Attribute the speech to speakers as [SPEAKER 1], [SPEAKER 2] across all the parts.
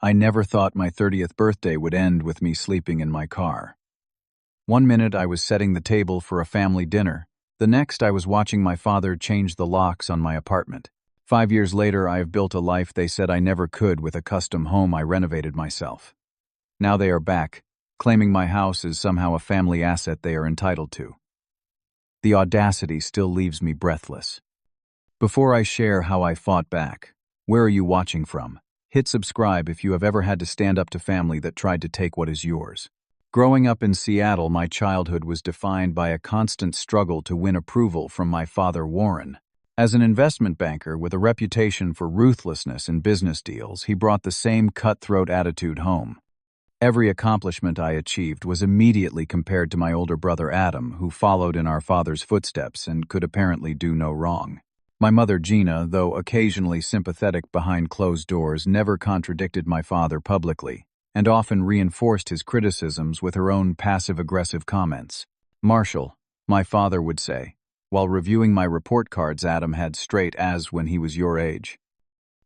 [SPEAKER 1] I never thought my 30th birthday would end with me sleeping in my car. One minute I was setting the table for a family dinner. The next I was watching my father change the locks on my apartment. 5 years later, I have built a life they said I never could with a custom home I renovated myself. Now they are back, claiming my house is somehow a family asset they are entitled to. The audacity still leaves me breathless. Before I share how I fought back, where are you watching from? Hit subscribe if you have ever had to stand up to family that tried to take what is yours. Growing up in Seattle, my childhood was defined by a constant struggle to win approval from my father, Warren. As an investment banker with a reputation for ruthlessness in business deals, he brought the same cutthroat attitude home. Every accomplishment I achieved was immediately compared to my older brother Adam, who followed in our father's footsteps and could apparently do no wrong. My mother Gina, though occasionally sympathetic behind closed doors, never contradicted my father publicly, and often reinforced his criticisms with her own passive-aggressive comments. "Marshall," my father would say, while reviewing my report cards Adam had straight A's when he was your age.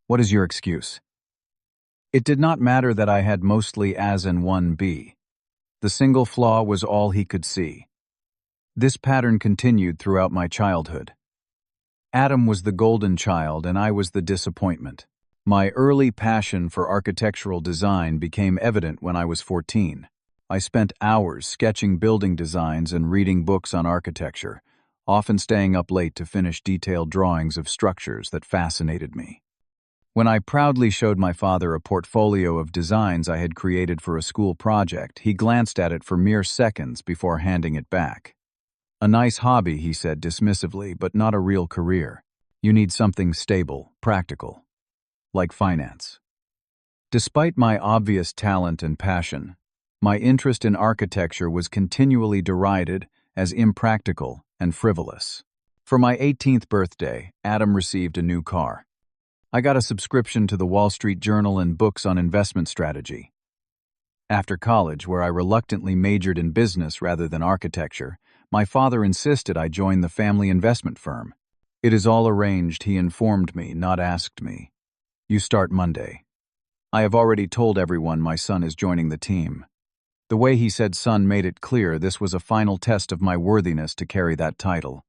[SPEAKER 1] "What is your excuse?" It did not matter that I had mostly A's and one B. The single flaw was all he could see. This pattern continued throughout my childhood. Adam was the golden child and I was the disappointment. My early passion for architectural design became evident when I was 14. I spent hours sketching building designs and reading books on architecture, often staying up late to finish detailed drawings of structures that fascinated me. When I proudly showed my father a portfolio of designs I had created for a school project, he glanced at it for mere seconds before handing it back. "A nice hobby," he said dismissively, "but not a real career. You need something stable, practical, like finance." Despite my obvious talent and passion, my interest in architecture was continually derided as impractical and frivolous. For my 18th birthday, Adam received a new car. I got a subscription to the Wall Street Journal and books on investment strategy. After college, where I reluctantly majored in business rather than architecture, my father insisted I join the family investment firm. "It is all arranged," he informed me, not asked me. "You start Monday." I have already told everyone my son is joining the team. The way he said son made it clear this was a final test of my worthiness to carry that title.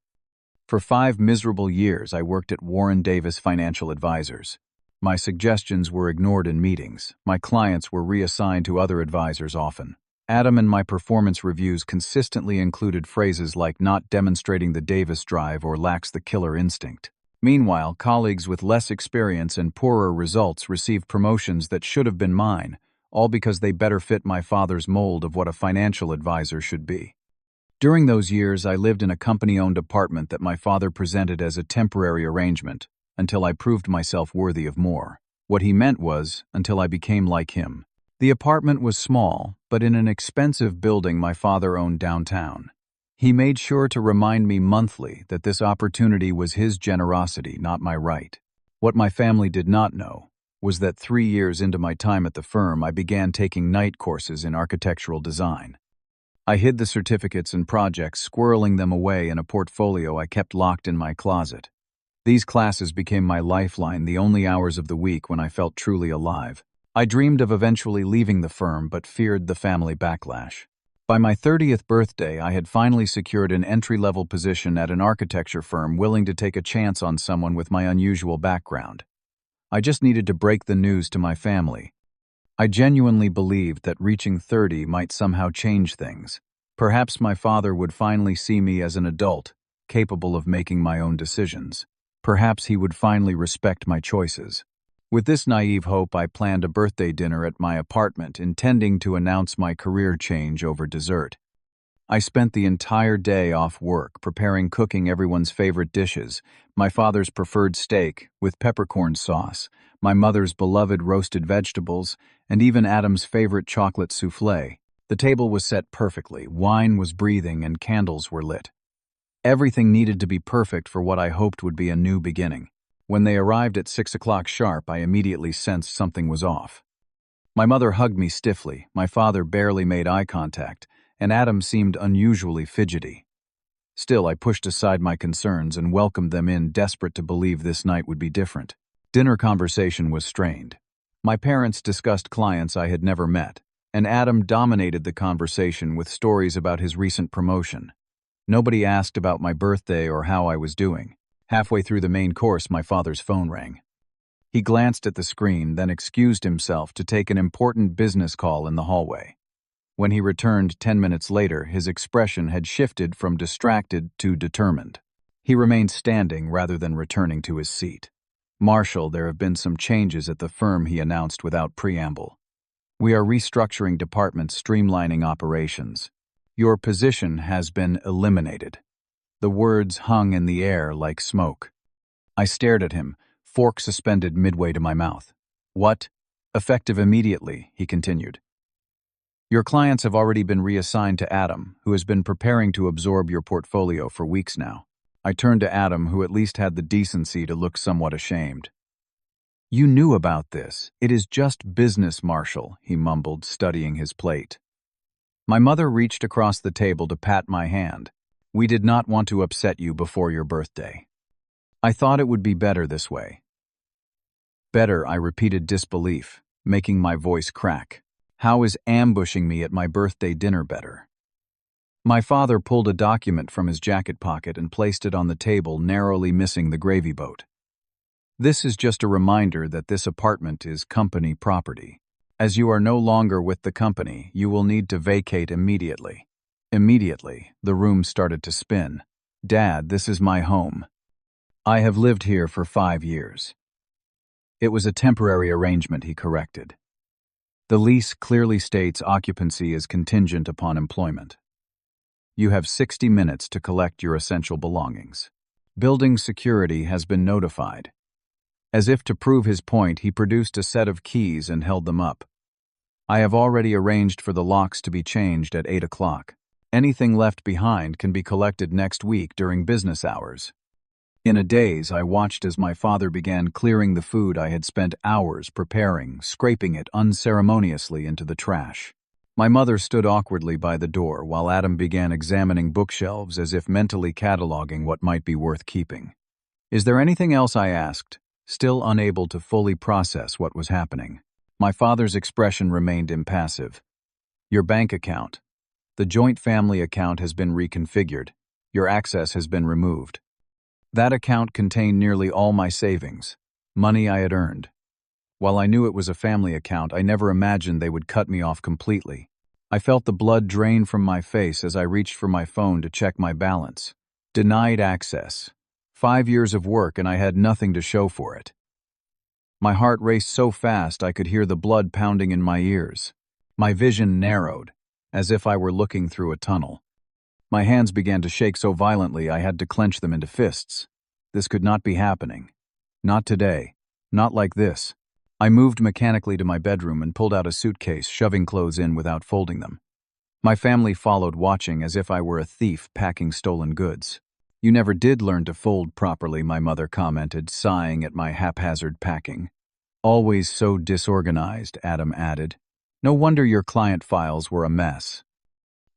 [SPEAKER 1] For 5 miserable years, I worked at Warren Davis Financial Advisors. My suggestions were ignored in meetings. My clients were reassigned to other advisors often. Adam and my performance reviews consistently included phrases like "not demonstrating the Davis drive" or "lacks the killer instinct." Meanwhile, colleagues with less experience and poorer results received promotions that should have been mine, all because they better fit my father's mold of what a financial advisor should be. During those years, I lived in a company-owned apartment that my father presented as a temporary arrangement, until I proved myself worthy of more. What he meant was, until I became like him. The apartment was small, but in an expensive building my father owned downtown. He made sure to remind me monthly that this opportunity was his generosity, not my right. What my family did not know was that 3 years into my time at the firm, I began taking night courses in architectural design. I hid the certificates and projects, squirreling them away in a portfolio I kept locked in my closet. These classes became my lifeline, the only hours of the week when I felt truly alive. I dreamed of eventually leaving the firm, but feared the family backlash. By my 30th birthday, I had finally secured an entry-level position at an architecture firm willing to take a chance on someone with my unusual background. I just needed to break the news to my family. I genuinely believed that reaching 30 might somehow change things. Perhaps my father would finally see me as an adult, capable of making my own decisions. Perhaps he would finally respect my choices. With this naive hope, I planned a birthday dinner at my apartment, intending to announce my career change over dessert. I spent the entire day off work cooking everyone's favorite dishes, my father's preferred steak with peppercorn sauce, my mother's beloved roasted vegetables, and even Adam's favorite chocolate soufflé. The table was set perfectly, wine was breathing, and candles were lit. Everything needed to be perfect for what I hoped would be a new beginning. When they arrived at 6 o'clock sharp, I immediately sensed something was off. My mother hugged me stiffly, my father barely made eye contact, and Adam seemed unusually fidgety. Still, I pushed aside my concerns and welcomed them in, desperate to believe this night would be different. Dinner conversation was strained. My parents discussed clients I had never met, and Adam dominated the conversation with stories about his recent promotion. Nobody asked about my birthday or how I was doing. Halfway through the main course, my father's phone rang. He glanced at the screen, then excused himself to take an important business call in the hallway. When he returned 10 minutes later, his expression had shifted from distracted to determined. He remained standing rather than returning to his seat. "Marshall, there have been some changes at the firm," he announced without preamble. "We are restructuring departments, streamlining operations. Your position has been eliminated." The words hung in the air like smoke. I stared at him, fork suspended midway to my mouth. "What?" "Effective immediately," he continued. "Your clients have already been reassigned to Adam, who has been preparing to absorb your portfolio for weeks now." I turned to Adam, who at least had the decency to look somewhat ashamed. "You knew about this. It is just business, Marshall," he mumbled, studying his plate. My mother reached across the table to pat my hand. "We did not want to upset you before your birthday. I thought it would be better this way." "Better," I repeated, disbelief, making my voice crack. "How is ambushing me at my birthday dinner better?" My father pulled a document from his jacket pocket and placed it on the table, narrowly missing the gravy boat. "This is just a reminder that this apartment is company property. As you are no longer with the company, you will need to vacate immediately." Immediately, the room started to spin. "Dad, this is my home. I have lived here for 5 years." "It was a temporary arrangement," he corrected. "The lease clearly states occupancy is contingent upon employment. You have 60 minutes to collect your essential belongings. Building security has been notified." As if to prove his point, he produced a set of keys and held them up. "I have already arranged for the locks to be changed at 8 o'clock. Anything left behind can be collected next week during business hours." In a daze, I watched as my father began clearing the food I had spent hours preparing, scraping it unceremoniously into the trash. My mother stood awkwardly by the door while Adam began examining bookshelves as if mentally cataloging what might be worth keeping. "Is there anything else?" I asked, still unable to fully process what was happening. My father's expression remained impassive. "Your bank account. The joint family account has been reconfigured. Your access has been removed. That account contained nearly all my savings, money I had earned. While I knew it was a family account, I never imagined they would cut me off completely." I felt the blood drain from my face as I reached for my phone to check my balance. Denied access. 5 years of work and I had nothing to show for it. My heart raced so fast I could hear the blood pounding in my ears. My vision narrowed, as if I were looking through a tunnel. My hands began to shake so violently I had to clench them into fists. This could not be happening. Not today. Not like this. I moved mechanically to my bedroom and pulled out a suitcase, shoving clothes in without folding them. My family followed, watching as if I were a thief packing stolen goods. "You never did learn to fold properly," my mother commented, sighing at my haphazard packing. "Always so disorganized," Adam added. "No wonder your client files were a mess."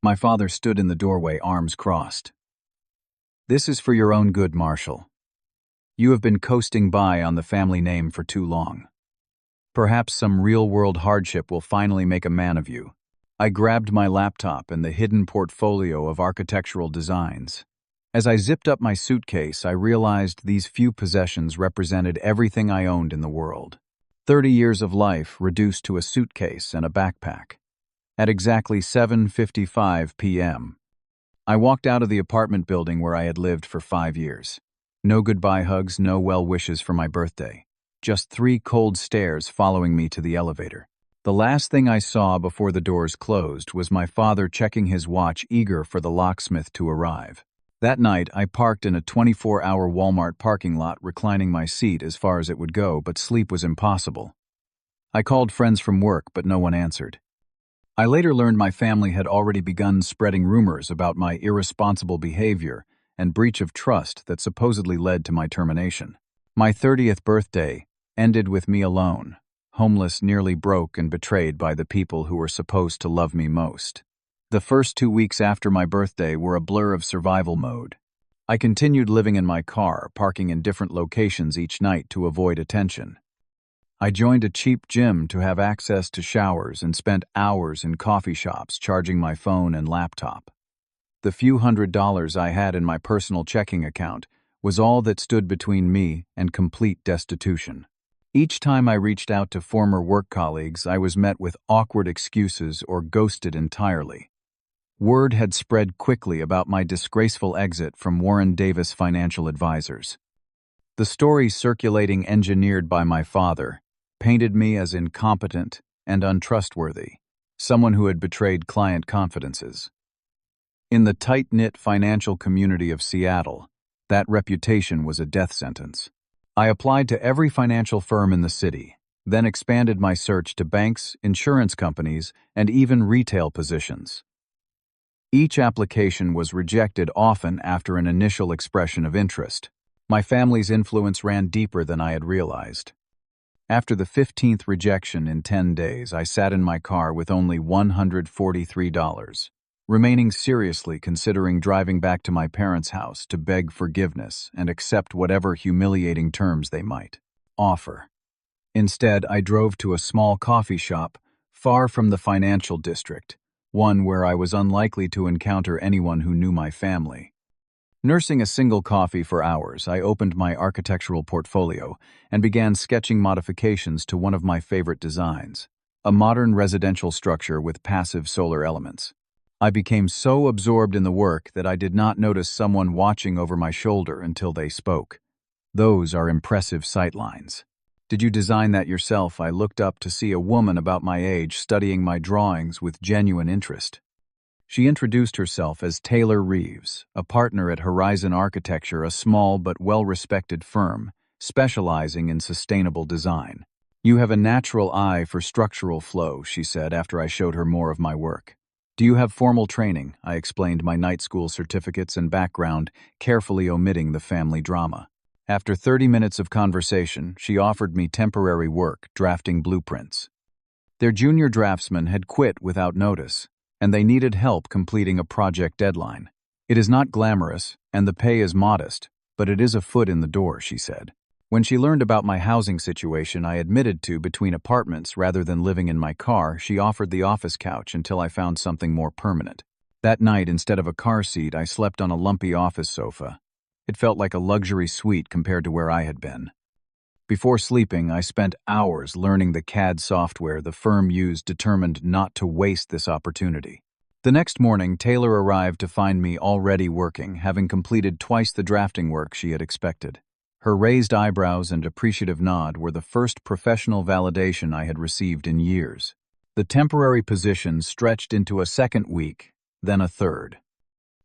[SPEAKER 1] My father stood in the doorway, arms crossed. "This is for your own good, Marshall. You have been coasting by on the family name for too long. Perhaps some real-world hardship will finally make a man of you." I grabbed my laptop and the hidden portfolio of architectural designs. As I zipped up my suitcase, I realized these few possessions represented everything I owned in the world. 30 years of life reduced to a suitcase and a backpack. At exactly 7:55 p.m., I walked out of the apartment building where I had lived for 5 years. No goodbye hugs, no well wishes for my birthday. Just 3 cold stares following me to the elevator. The last thing I saw before the doors closed was my father checking his watch, eager for the locksmith to arrive. That night, I parked in a 24-hour Walmart parking lot, reclining my seat as far as it would go, but sleep was impossible. I called friends from work, but no one answered. I later learned my family had already begun spreading rumors about my irresponsible behavior and breach of trust that supposedly led to my termination. My 30th birthday ended with me alone, homeless, nearly broke, and betrayed by the people who were supposed to love me most. The first 2 weeks after my birthday were a blur of survival mode. I continued living in my car, parking in different locations each night to avoid attention. I joined a cheap gym to have access to showers and spent hours in coffee shops charging my phone and laptop. The few $100s I had in my personal checking account was all that stood between me and complete destitution. Each time I reached out to former work colleagues, I was met with awkward excuses or ghosted entirely. Word had spread quickly about my disgraceful exit from Warren Davis Financial Advisors. The story circulating, engineered by my father, painted me as incompetent and untrustworthy, someone who had betrayed client confidences. In the tight-knit financial community of Seattle, that reputation was a death sentence. I applied to every financial firm in the city, then expanded my search to banks, insurance companies, and even retail positions. Each application was rejected, often after an initial expression of interest. My family's influence ran deeper than I had realized. After the 15th rejection in 10 days, I sat in my car with only $143, remaining seriously considering driving back to my parents' house to beg forgiveness and accept whatever humiliating terms they might offer. Instead, I drove to a small coffee shop far from the financial district, one where I was unlikely to encounter anyone who knew my family. Nursing a single coffee for hours, I opened my architectural portfolio and began sketching modifications to one of my favorite designs, a modern residential structure with passive solar elements. I became so absorbed in the work that I did not notice someone watching over my shoulder until they spoke. "Those are impressive sightlines. Did you design that yourself?" I looked up to see a woman about my age studying my drawings with genuine interest. She introduced herself as Taylor Reeves, a partner at Horizon Architecture, a small but well-respected firm specializing in sustainable design. "You have a natural eye for structural flow," she said after I showed her more of my work. "Do you have formal training?" I explained my night school certificates and background, carefully omitting the family drama. After 30 minutes of conversation, she offered me temporary work, drafting blueprints. Their junior draftsman had quit without notice, and they needed help completing a project deadline. "It is not glamorous, and the pay is modest, but it is a foot in the door," she said. When she learned about my housing situation I admitted to between apartments rather than living in my car, she offered the office couch until I found something more permanent. That night, instead of a car seat, I slept on a lumpy office sofa. It felt like a luxury suite compared to where I had been. Before sleeping, I spent hours learning the CAD software the firm used, determined not to waste this opportunity. The next morning, Taylor arrived to find me already working, having completed twice the drafting work she had expected. Her raised eyebrows and appreciative nod were the first professional validation I had received in years. The temporary position stretched into a second week, then a third.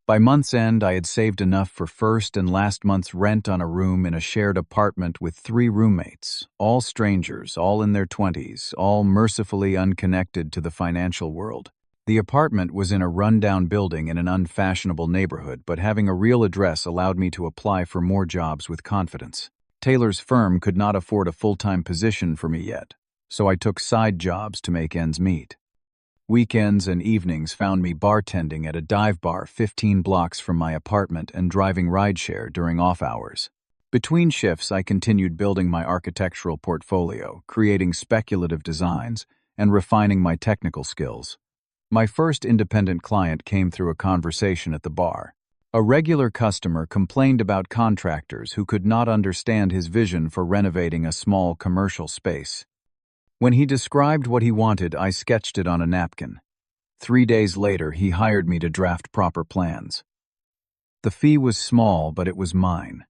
[SPEAKER 1] By month's end, I had saved enough for first and last month's rent on a room in a shared apartment with 3 roommates, all strangers, all in their 20s, all mercifully unconnected to the financial world. The apartment was in a rundown building in an unfashionable neighborhood, but having a real address allowed me to apply for more jobs with confidence. Taylor's firm could not afford a full-time position for me yet, so I took side jobs to make ends meet. Weekends and evenings found me bartending at a dive bar 15 blocks from my apartment and driving rideshare during off hours. Between shifts, I continued building my architectural portfolio, creating speculative designs, and refining my technical skills. My first independent client came through a conversation at the bar. A regular customer complained about contractors who could not understand his vision for renovating a small commercial space. When he described what he wanted, I sketched it on a napkin. 3 days later, he hired me to draft proper plans. The fee was small, but it was mine.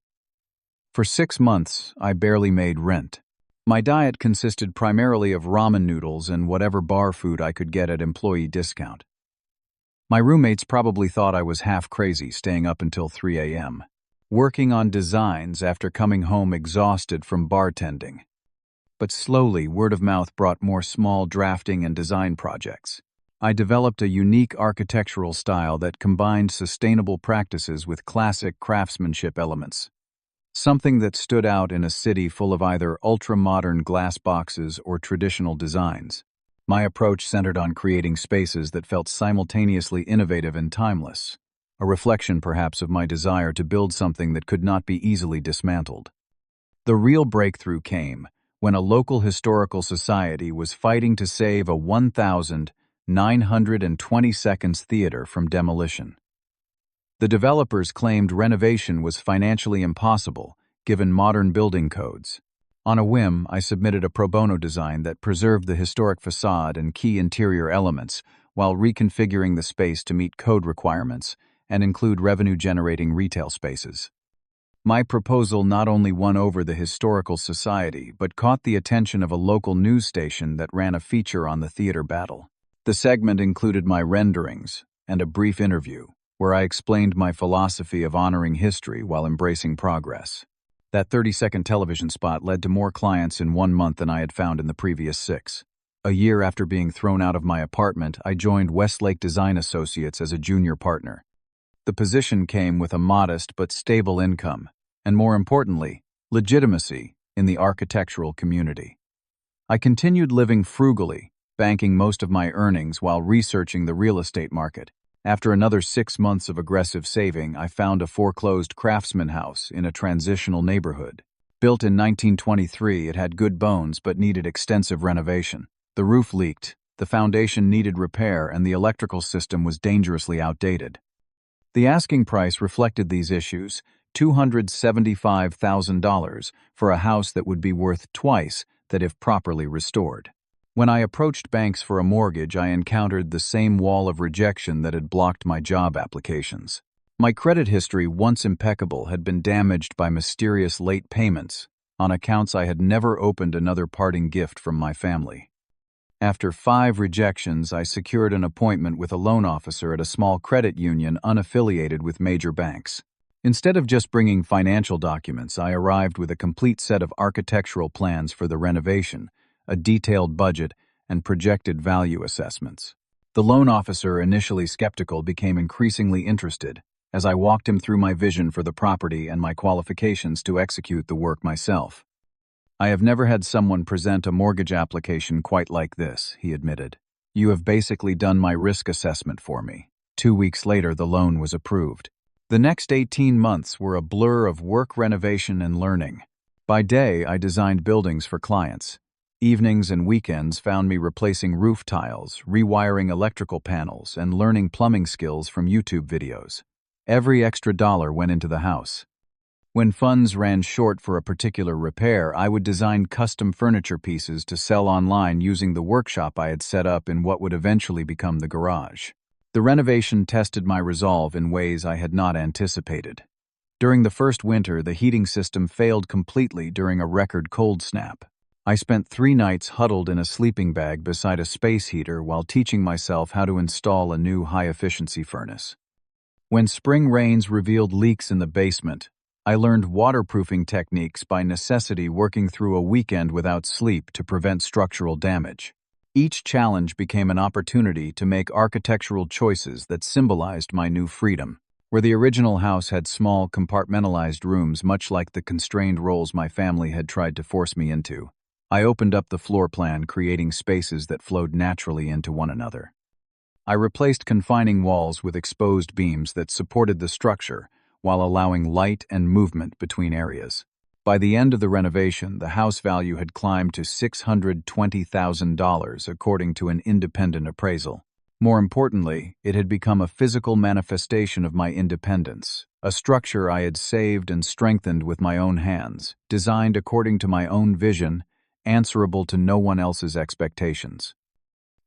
[SPEAKER 1] For 6 months, I barely made rent. My diet consisted primarily of ramen noodles and whatever bar food I could get at employee discount. My roommates probably thought I was half crazy staying up until 3 a.m., working on designs after coming home exhausted from bartending. But slowly, word of mouth brought more small drafting and design projects. I developed a unique architectural style that combined sustainable practices with classic craftsmanship elements, something that stood out in a city full of either ultra-modern glass boxes or traditional designs. My approach centered on creating spaces that felt simultaneously innovative and timeless, a reflection perhaps of my desire to build something that could not be easily dismantled. The real breakthrough came when a local historical society was fighting to save a 1,922 theater from demolition. The developers claimed renovation was financially impossible, given modern building codes. On a whim, I submitted a pro bono design that preserved the historic facade and key interior elements while reconfiguring the space to meet code requirements and include revenue-generating retail spaces. My proposal not only won over the Historical Society, but caught the attention of a local news station that ran a feature on the theater battle. The segment included my renderings and a brief interview, where I explained my philosophy of honoring history while embracing progress. That 30-second television spot led to more clients in 1 month than I had found in the previous 6. A year after being thrown out of my apartment, I joined Westlake Design Associates as a junior partner. The position came with a modest but stable income, and more importantly, legitimacy in the architectural community. I continued living frugally, banking most of my earnings while researching the real estate market. After another 6 months of aggressive saving, I found a foreclosed craftsman house in a transitional neighborhood. Built in 1923, it had good bones but needed extensive renovation. The roof leaked, the foundation needed repair, and the electrical system was dangerously outdated. The asking price reflected these issues, $275,000 for a house that would be worth twice that if properly restored. When I approached banks for a mortgage, I encountered the same wall of rejection that had blocked my job applications. My credit history, once impeccable, had been damaged by mysterious late payments on accounts I had never opened another parting gift from my family. After 5 rejections, I secured an appointment with a loan officer at a small credit union unaffiliated with major banks. Instead of just bringing financial documents, I arrived with a complete set of architectural plans for the renovation, a detailed budget, and projected value assessments. The loan officer, initially skeptical, became increasingly interested as I walked him through my vision for the property and my qualifications to execute the work myself. "I have never had someone present a mortgage application quite like this," he admitted. "You have basically done my risk assessment for me." 2 weeks later, the loan was approved. The next 18 months were a blur of work, renovation, and learning. By day, I designed buildings for clients. Evenings and weekends found me replacing roof tiles, rewiring electrical panels, and learning plumbing skills from YouTube videos. Every extra dollar went into the house. When funds ran short for a particular repair, I would design custom furniture pieces to sell online using the workshop I had set up in what would eventually become the garage. The renovation tested my resolve in ways I had not anticipated. During the first winter, the heating system failed completely during a record cold snap. I spent 3 nights huddled in a sleeping bag beside a space heater while teaching myself how to install a new high-efficiency furnace. When spring rains revealed leaks in the basement, I learned waterproofing techniques by necessity, working through a weekend without sleep to prevent structural damage. Each challenge became an opportunity to make architectural choices that symbolized my new freedom. Where the original house had small, compartmentalized rooms much like the constrained roles my family had tried to force me into, I opened up the floor plan, creating spaces that flowed naturally into one another. I replaced confining walls with exposed beams that supported the structure while allowing light and movement between areas. By the end of the renovation, the house value had climbed to $620,000 according to an independent appraisal. More importantly, it had become a physical manifestation of my independence, a structure I had saved and strengthened with my own hands, designed according to my own vision, answerable to no one else's expectations.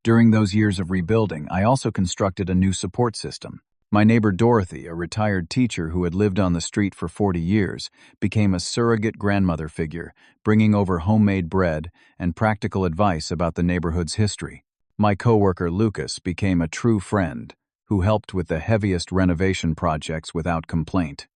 [SPEAKER 1] During those years of rebuilding, I also constructed a new support system. My neighbor Dorothy, a retired teacher who had lived on the street for 40 years, became a surrogate grandmother figure, bringing over homemade bread and practical advice about the neighborhood's history. My coworker Lucas became a true friend, who helped with the heaviest renovation projects without complaint.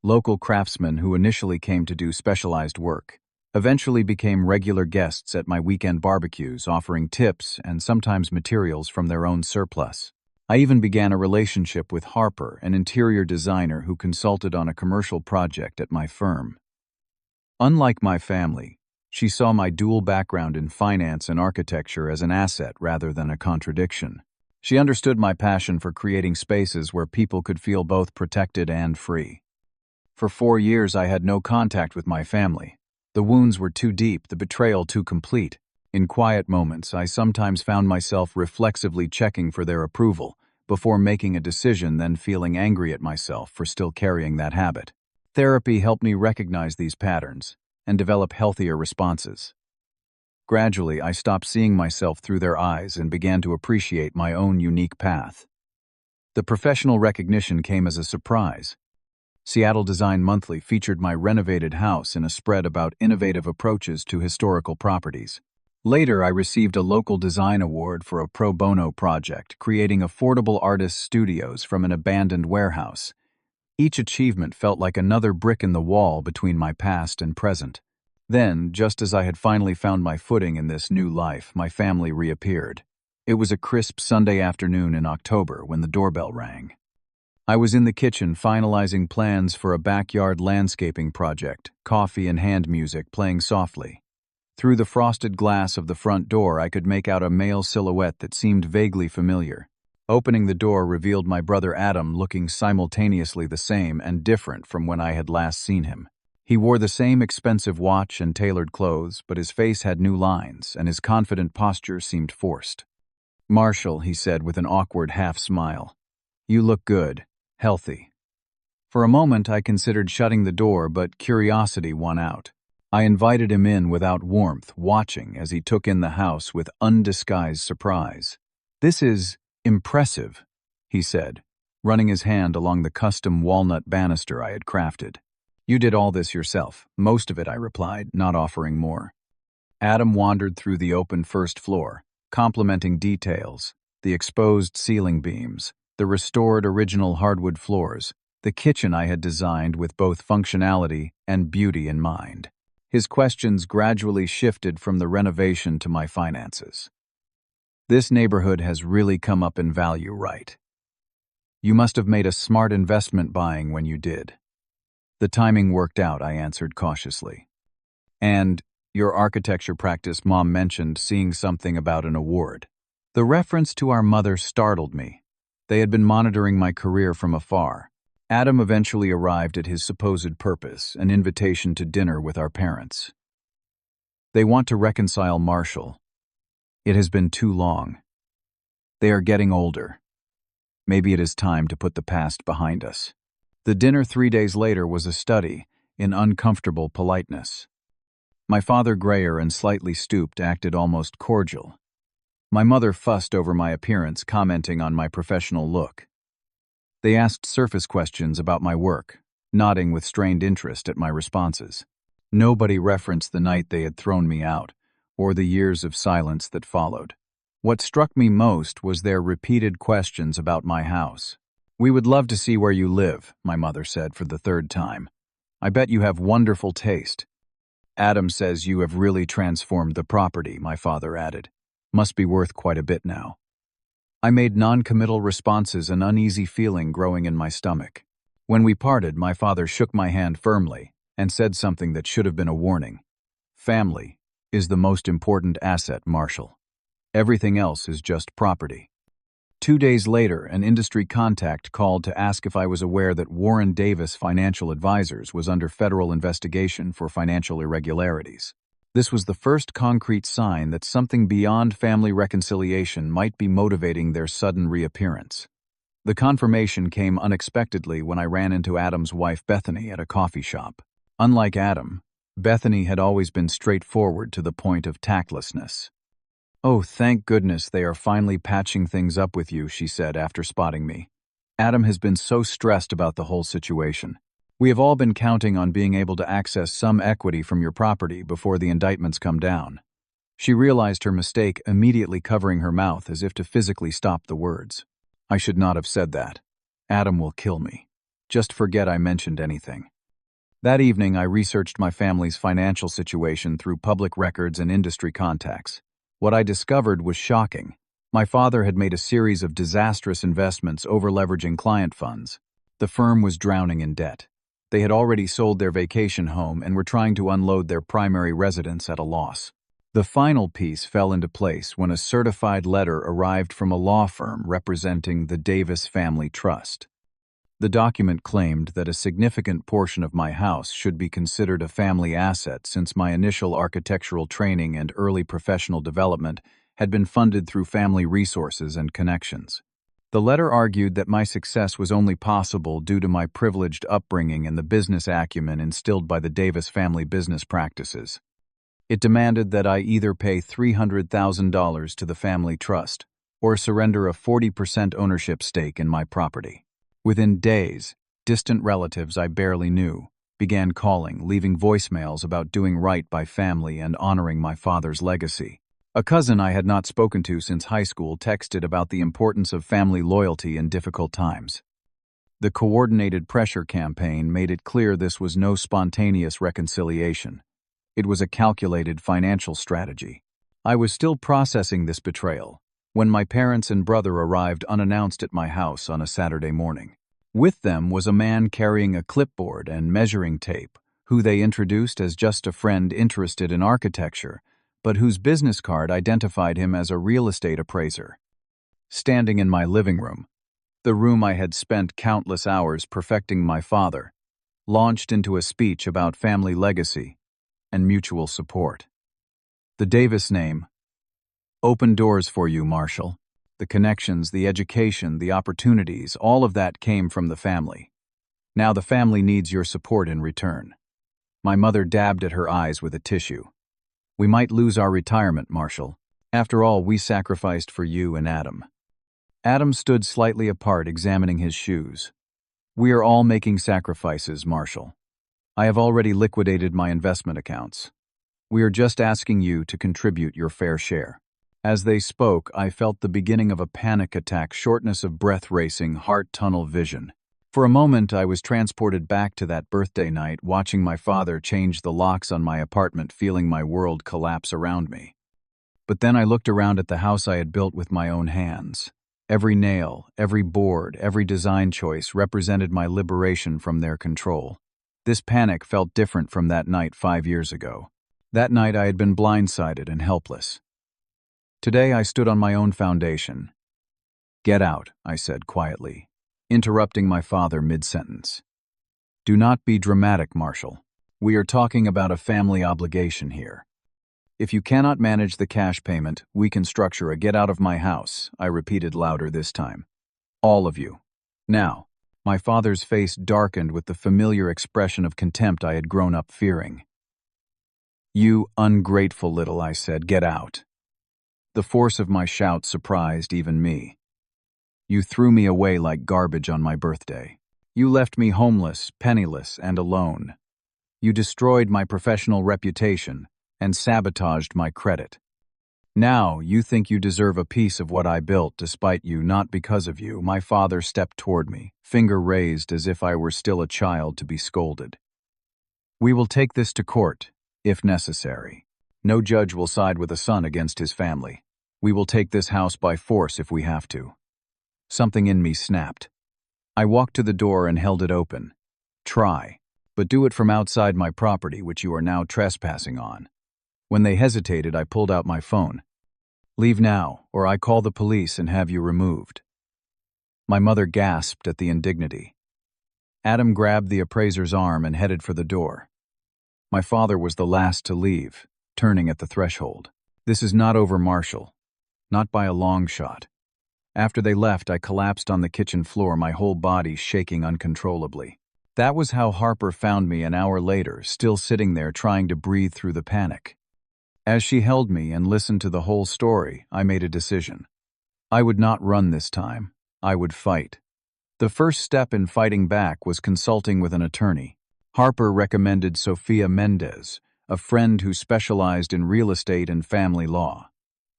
[SPEAKER 1] Local craftsmen who initially came to do specialized work eventually became regular guests at my weekend barbecues, offering tips and sometimes materials from their own surplus. I even began a relationship with Harper, an interior designer who consulted on a commercial project at my firm. Unlike my family, she saw my dual background in finance and architecture as an asset rather than a contradiction. She understood my passion for creating spaces where people could feel both protected and free. For 4 years, I had no contact with my family. The wounds were too deep, the betrayal too complete. In quiet moments, I sometimes found myself reflexively checking for their approval before making a decision, then feeling angry at myself for still carrying that habit. Therapy helped me recognize these patterns and develop healthier responses. Gradually, I stopped seeing myself through their eyes and began to appreciate my own unique path. The professional recognition came as a surprise. Seattle Design Monthly featured my renovated house in a spread about innovative approaches to historical properties. Later, I received a local design award for a pro bono project, creating affordable artist studios from an abandoned warehouse. Each achievement felt like another brick in the wall between my past and present. Then, just as I had finally found my footing in this new life, my family reappeared. It was a crisp Sunday afternoon in October when the doorbell rang. I was in the kitchen finalizing plans for a backyard landscaping project, coffee and hand music playing softly. Through the frosted glass of the front door, I could make out a male silhouette that seemed vaguely familiar. Opening the door revealed my brother Adam, looking simultaneously the same and different from when I had last seen him. He wore the same expensive watch and tailored clothes, but his face had new lines, and his confident posture seemed forced. "Marshall," he said with an awkward half-smile. "You look good. Healthy." For a moment I considered shutting the door, but curiosity won out. I invited him in without warmth, watching as he took in the house with undisguised surprise. "This is impressive," he said, running his hand along the custom walnut banister I had crafted. "You did all this yourself." "Most of it," I replied, not offering more. Adam wandered through the open first floor, complimenting details, the exposed ceiling beams, the restored original hardwood floors, the kitchen I had designed with both functionality and beauty in mind. His questions gradually shifted from the renovation to my finances. "This neighborhood has really come up in value, right? You must have made a smart investment buying when you did." "The timing worked out," I answered cautiously. "And your architecture practice," Mom mentioned, seeing something about an award. The reference to our mother startled me. They had been monitoring my career from afar. Adam eventually arrived at his supposed purpose, an invitation to dinner with our parents. "They want to reconcile Marshall. It has been too long. They are getting older. Maybe it is time to put the past behind us." The dinner 3 days later was a study in uncomfortable politeness. My father, grayer and slightly stooped, acted almost cordial. My mother fussed over my appearance, commenting on my professional look. They asked surface questions about my work, nodding with strained interest at my responses. Nobody referenced the night they had thrown me out, or the years of silence that followed. What struck me most was their repeated questions about my house. "We would love to see where you live," my mother said for the third time. "I bet you have wonderful taste." "Adam says you have really transformed the property," my father added. "Must be worth quite a bit now." I made non-committal responses, an uneasy feeling growing in my stomach. When we parted, my father shook my hand firmly and said something that should have been a warning. "Family is the most important asset, Marshall. Everything else is just property." 2 days later, an industry contact called to ask if I was aware that Warren Davis Financial Advisors was under federal investigation for financial irregularities. This was the first concrete sign that something beyond family reconciliation might be motivating their sudden reappearance. The confirmation came unexpectedly when I ran into Adam's wife Bethany at a coffee shop. Unlike Adam, Bethany had always been straightforward to the point of tactlessness. "Oh, thank goodness they are finally patching things up with you," she said after spotting me. "Adam has been so stressed about the whole situation. We have all been counting on being able to access some equity from your property before the indictments come down." She realized her mistake, immediately covering her mouth as if to physically stop the words. "I should not have said that. Adam will kill me. Just forget I mentioned anything." That evening, I researched my family's financial situation through public records and industry contacts. What I discovered was shocking. My father had made a series of disastrous investments over-leveraging client funds. The firm was drowning in debt. They had already sold their vacation home and were trying to unload their primary residence at a loss. The final piece fell into place when a certified letter arrived from a law firm representing the Davis Family Trust. The document claimed that a significant portion of my house should be considered a family asset since my initial architectural training and early professional development had been funded through family resources and connections. The letter argued that my success was only possible due to my privileged upbringing and the business acumen instilled by the Davis family business practices. It demanded that I either pay $300,000 to the family trust or surrender a 40% ownership stake in my property. Within days, distant relatives I barely knew began calling, leaving voicemails about doing right by family and honoring my father's legacy. A cousin I had not spoken to since high school texted about the importance of family loyalty in difficult times. The coordinated pressure campaign made it clear this was no spontaneous reconciliation. It was a calculated financial strategy. I was still processing this betrayal when my parents and brother arrived unannounced at my house on a Saturday morning. With them was a man carrying a clipboard and measuring tape, who they introduced as just a friend interested in architecture, but whose business card identified him as a real estate appraiser. Standing in my living room, the room I had spent countless hours perfecting my father, launched into a speech about family legacy and mutual support. The Davis name opened doors for you, Marshall. The connections, the education, the opportunities, all of that came from the family. Now the family needs your support in return. My mother dabbed at her eyes with a tissue. We might lose our retirement, Marshall. After all, we sacrificed for you and Adam. Adam stood slightly apart, examining his shoes. We are all making sacrifices, Marshall. I have already liquidated my investment accounts. We are just asking you to contribute your fair share. As they spoke, I felt the beginning of a panic attack, shortness of breath racing, heart tunnel vision. For a moment, I was transported back to that birthday night, watching my father change the locks on my apartment, feeling my world collapse around me. But then I looked around at the house I had built with my own hands. Every nail, every board, every design choice represented my liberation from their control. This panic felt different from that night 5 years ago. That night I had been blindsided and helpless. Today I stood on my own foundation. Get out, I said quietly, interrupting my father mid-sentence. Do not be dramatic, Marshall. We are talking about a family obligation here. If you cannot manage the cash payment, we can structure a get out of my house, I repeated louder this time. All of you. Now, my father's face darkened with the familiar expression of contempt I had grown up fearing. You ungrateful little, I said, get out. The force of my shout surprised even me. You threw me away like garbage on my birthday. You left me homeless, penniless, and alone. You destroyed my professional reputation and sabotaged my credit. Now you think you deserve a piece of what I built despite you, not because of you. My father stepped toward me, finger raised as if I were still a child to be scolded. We will take this to court, if necessary. No judge will side with a son against his family. We will take this house by force if we have to. Something in me snapped. I walked to the door and held it open. Try, but do it from outside my property, which you are now trespassing on. When they hesitated, I pulled out my phone. Leave now, or I call the police and have you removed. My mother gasped at the indignity. Adam grabbed the appraiser's arm and headed for the door. My father was the last to leave, turning at the threshold. This is not over, Marshall. Not by a long shot. After they left, I collapsed on the kitchen floor, my whole body shaking uncontrollably. That was how Harper found me an hour later, still sitting there trying to breathe through the panic. As she held me and listened to the whole story, I made a decision. I would not run this time. I would fight. The first step in fighting back was consulting with an attorney. Harper recommended Sophia Mendez, a friend who specialized in real estate and family law.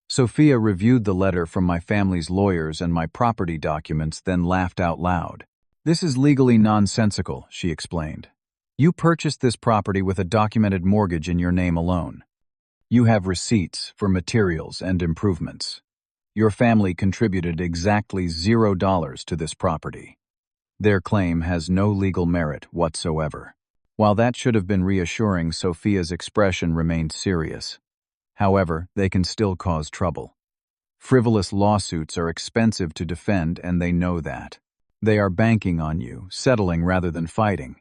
[SPEAKER 1] Sophia reviewed the letter from my family's lawyers and my property documents, then laughed out loud. This is legally nonsensical, she explained. You purchased this property with a documented mortgage in your name alone. You have receipts for materials and improvements. Your family contributed exactly $0 to this property. Their claim has no legal merit whatsoever. While that should have been reassuring, Sophia's expression remained serious. However, they can still cause trouble. Frivolous lawsuits are expensive to defend, and they know that. They are banking on you, settling rather than fighting.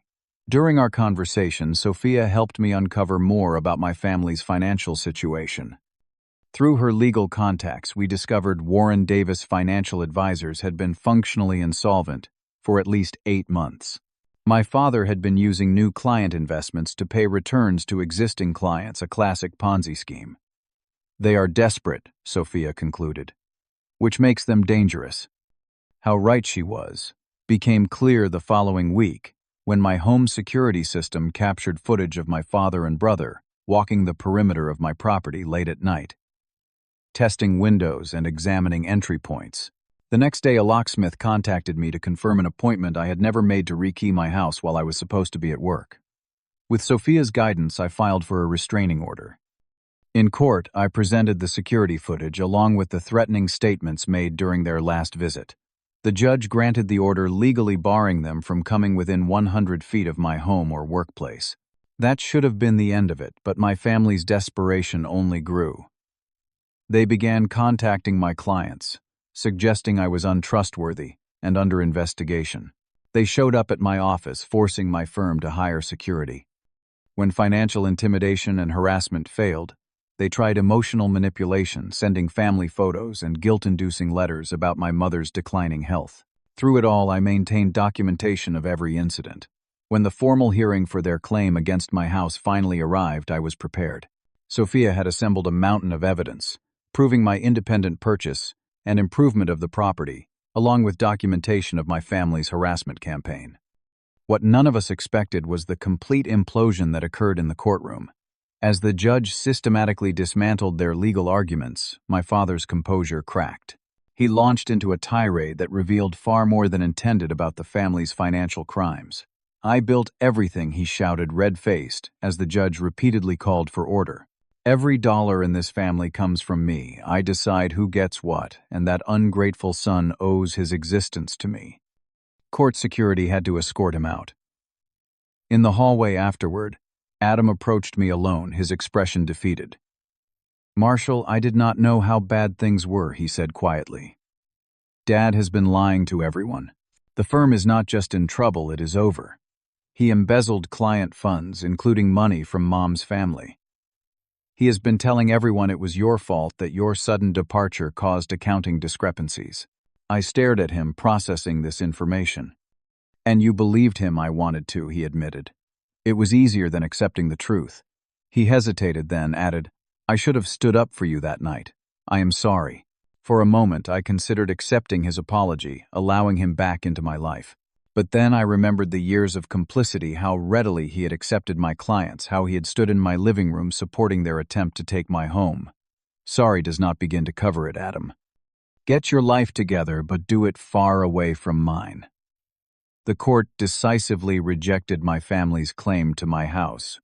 [SPEAKER 1] During our conversation, Sophia helped me uncover more about my family's financial situation. Through her legal contacts, we discovered Warren Davis Financial Advisors had been functionally insolvent for at least 8 months. My father had been using new client investments to pay returns to existing clients, a classic Ponzi scheme. They are desperate, Sophia concluded, which makes them dangerous. How right she was became clear the following week when my home security system captured footage of my father and brother walking the perimeter of my property late at night, testing windows and examining entry points. The next day, a locksmith contacted me to confirm an appointment I had never made to rekey my house while I was supposed to be at work. With Sophia's guidance, I filed for a restraining order. In court, I presented the security footage along with the threatening statements made during their last visit. The judge granted the order, legally barring them from coming within 100 feet of my home or workplace. That should have been the end of it, but my family's desperation only grew. They began contacting my clients, suggesting I was untrustworthy and under investigation. They showed up at my office, forcing my firm to hire security. When financial intimidation and harassment failed, they tried emotional manipulation, sending family photos and guilt-inducing letters about my mother's declining health. Through it all, I maintained documentation of every incident. When the formal hearing for their claim against my house finally arrived, I was prepared. Sophia had assembled a mountain of evidence, proving my independent purchase and improvement of the property, along with documentation of my family's harassment campaign. What none of us expected was the complete implosion that occurred in the courtroom. As the judge systematically dismantled their legal arguments, my father's composure cracked. He launched into a tirade that revealed far more than intended about the family's financial crimes. "I built everything," he shouted, red-faced, as the judge repeatedly called for order. "Every dollar in this family comes from me. I decide who gets what, and that ungrateful son owes his existence to me." Court security had to escort him out. In the hallway afterward, Adam approached me alone, his expression defeated. "Marshall, I did not know how bad things were," he said quietly. "Dad has been lying to everyone. The firm is not just in trouble, it is over. He embezzled client funds, including money from Mom's family. He has been telling everyone it was your fault, that your sudden departure caused accounting discrepancies." I stared at him, processing this information. "And you believed him." "I wanted to," he admitted. "It was easier than accepting the truth." He hesitated, then added, "I should have stood up for you that night. I am sorry." For a moment, I considered accepting his apology, allowing him back into my life. But then I remembered the years of complicity, how readily he had accepted my clients, how he had stood in my living room supporting their attempt to take my home. "Sorry does not begin to cover it, Adam. Get your life together, but do it far away from mine." The court decisively rejected my family's claim to my house,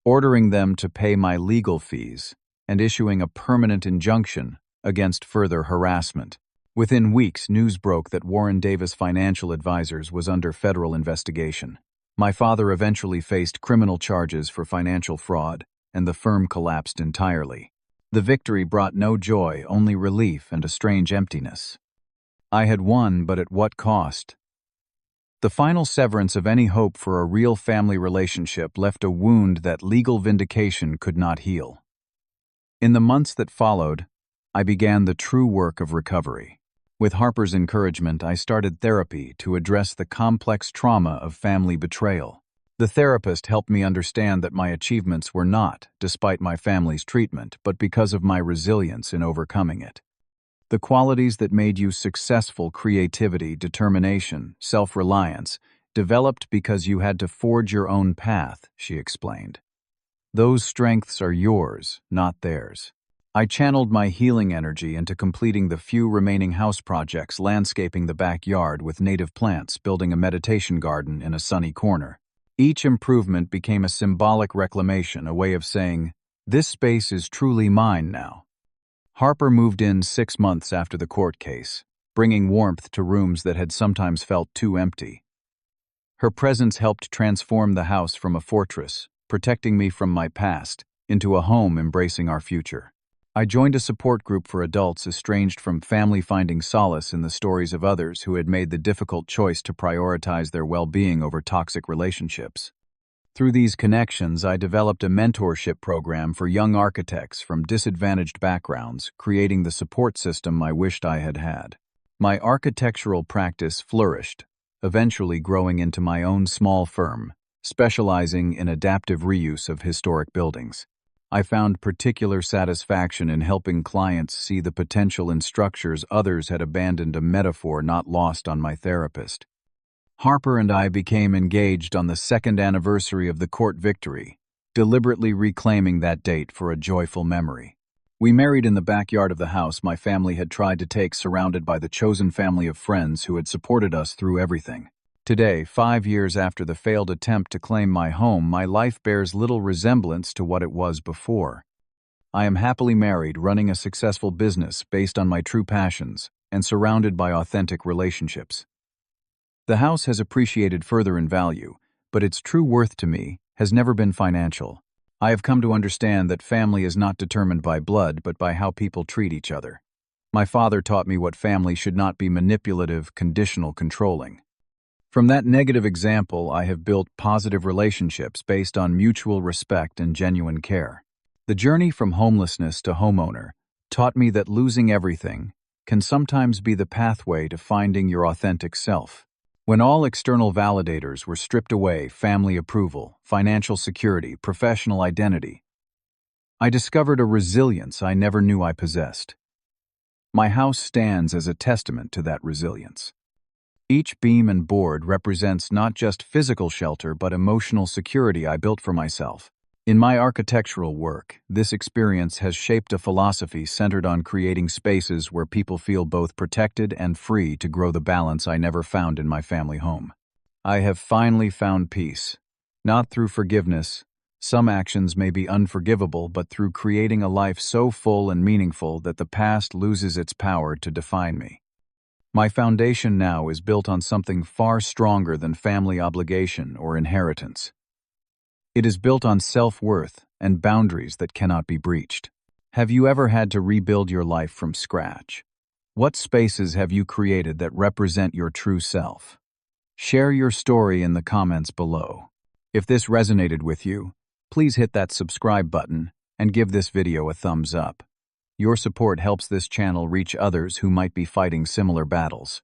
[SPEAKER 1] ordering them to pay my legal fees and issuing a permanent injunction against further harassment. Within weeks, news broke that Warren Davis Financial Advisors was under federal investigation. My father eventually faced criminal charges for financial fraud, and the firm collapsed entirely. The victory brought no joy, only relief and a strange emptiness. I had won, but at what cost? The final severance of any hope for a real family relationship left a wound that legal vindication could not heal. In the months that followed, I began the true work of recovery. With Harper's encouragement, I started therapy to address the complex trauma of family betrayal. The therapist helped me understand that my achievements were not despite my family's treatment, but because of my resilience in overcoming it. The qualities that made you successful, creativity, determination, self-reliance, developed because you had to forge your own path, she explained. Those strengths are yours, not theirs. I channeled my healing energy into completing the few remaining house projects, landscaping the backyard with native plants, building a meditation garden in a sunny corner. Each improvement became a symbolic reclamation, a way of saying, "This space is truly mine now." Harper moved in 6 months after the court case, bringing warmth to rooms that had sometimes felt too empty. Her presence helped transform the house from a fortress, protecting me from my past, into a home embracing our future. I joined a support group for adults estranged from family, finding solace in the stories of others who had made the difficult choice to prioritize their well-being over toxic relationships. Through these connections, I developed a mentorship program for young architects from disadvantaged backgrounds, creating the support system I wished I had had. My architectural practice flourished, eventually growing into my own small firm, specializing in adaptive reuse of historic buildings. I found particular satisfaction in helping clients see the potential in structures others had abandoned, a metaphor not lost on my therapist. Harper and I became engaged on the second anniversary of the court victory, deliberately reclaiming that date for a joyful memory. We married in the backyard of the house my family had tried to take, surrounded by the chosen family of friends who had supported us through everything. Today, 5 years after the failed attempt to claim my home, my life bears little resemblance to what it was before. I am happily married, running a successful business based on my true passions, and surrounded by authentic relationships. The house has appreciated further in value, but its true worth to me has never been financial. I have come to understand that family is not determined by blood, but by how people treat each other. My father taught me what family should not be: manipulative, conditional, controlling. From that negative example, I have built positive relationships based on mutual respect and genuine care. The journey from homelessness to homeowner taught me that losing everything can sometimes be the pathway to finding your authentic self. When all external validators were stripped away, family approval, financial security, professional identity, I discovered a resilience I never knew I possessed. My house stands as a testament to that resilience. Each beam and board represents not just physical shelter but emotional security I built for myself. In my architectural work, this experience has shaped a philosophy centered on creating spaces where people feel both protected and free to grow, the balance I never found in my family home. I have finally found peace, not through forgiveness. Some actions may be unforgivable, but through creating a life so full and meaningful that the past loses its power to define me. My foundation now is built on something far stronger than family obligation or inheritance. It is built on self-worth and boundaries that cannot be breached. Have you ever had to rebuild your life from scratch? What spaces have you created that represent your true self? Share your story in the comments below. If this resonated with you, please hit that subscribe button and give this video a thumbs up. Your support helps this channel reach others who might be fighting similar battles.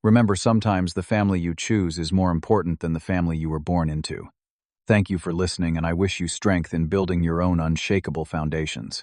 [SPEAKER 1] Remember, sometimes the family you choose is more important than the family you were born into. Thank you for listening, and I wish you strength in building your own unshakable foundations.